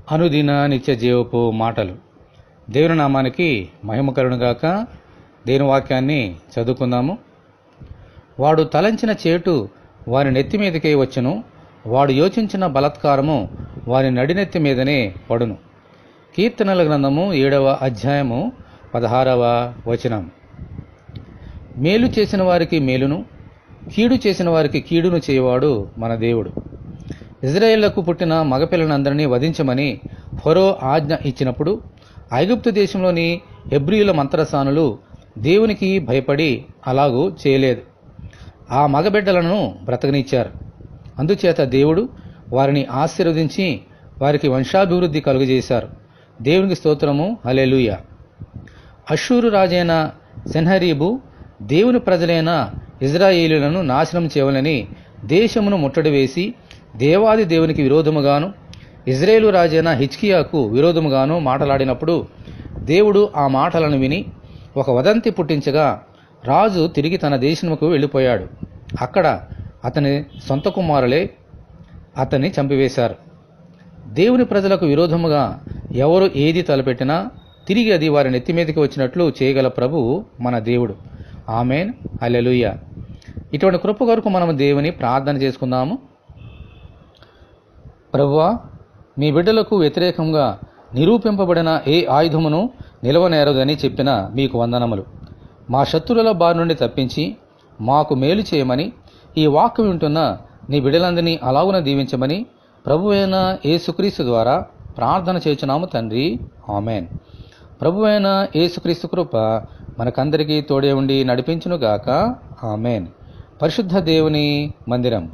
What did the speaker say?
అనుదిన నిత్య జీవపు మాటలు. దేవుని నామానికి మహిమ కలుగునుగాక. దేవుని వాక్యాన్ని చదువుకుందాము. వాడు తలంచిన చేటు వారి నెత్తి మీదకే వచ్చును, వాడు యోచించిన బలాత్కారము వారి నడినెత్తి మీదనే పడును. కీర్తనల గ్రంథము 7వ అధ్యాయము 16వ వచనం. మేలు చేసిన వారికి మేలును, కీడు చేసిన వారికి కీడును చేయవాడు మన దేవుడు. ఇజ్రాయేళ్లకు పుట్టిన మగపిల్లలందరినీ వధించమని ఫరో ఆజ్ఞ ఇచ్చినప్పుడు ఐగుప్తు దేశంలోని హెబ్రీయుల మంత్రసానులు దేవునికి భయపడి అలాగూ చేయలేదు. ఆ మగబిడ్డలను బ్రతకనిచ్చారు. అందుచేత దేవుడు వారిని ఆశీర్వదించి వారికి వంశాభివృద్ధి కలుగజేశారు. దేవునికి స్తోత్రము, హల్లెలూయా. అష్షూరు రాజైన సెన్హరీబు దేవుని ప్రజలైన ఇజ్రాయేలీయులను నాశనం చేయవలని దేశమును ముట్టడి వేసి దేవాది దేవునికి విరోధముగాను ఇజ్రాయేలు రాజైన హిజ్కియాకు విరోధముగాను మాటలాడినప్పుడు దేవుడు ఆ మాటలను విని ఒక వదంతి పుట్టించగా రాజు తిరిగి తన దేశముకు వెళ్ళిపోయాడు. అక్కడ అతని సొంత కుమారులే అతన్ని చంపివేశారు. దేవుని ప్రజలకు విరోధముగా ఎవరు ఏది తలపెట్టినా తిరిగి అది వారి నెత్తి మీదకి వచ్చినట్లు చేయగల ప్రభువు మన దేవుడు. ఆమేన్, హల్లెలూయా. ఇటువంటి కృప కొరకు మనము దేవుని ప్రార్థన చేసుకుందాము. ప్రభువా, మీ బిడ్డలకు వ్యతిరేకంగా నిరూపింపబడిన ఏ ఆయుధమును నిలవనేరదని చెప్పిన మీకు వందనములు. మా శత్రువుల బారి నుండి తప్పించి మాకు మేలు చేయమని ఈ వాక్యం వింటున్న నీ బిడ్డలందరినీ అలాగున దీవించమని ప్రభువైన యేసుక్రీస్తు ద్వారా ప్రార్థన చేయుచున్నాము తండ్రి, ఆమేన్. ప్రభువైన యేసుక్రీస్తు కృప మనకందరికీ తోడే ఉండి నడిపించునుగాక, ఆమేన్. పరిశుద్ధ దేవుని మందిరం.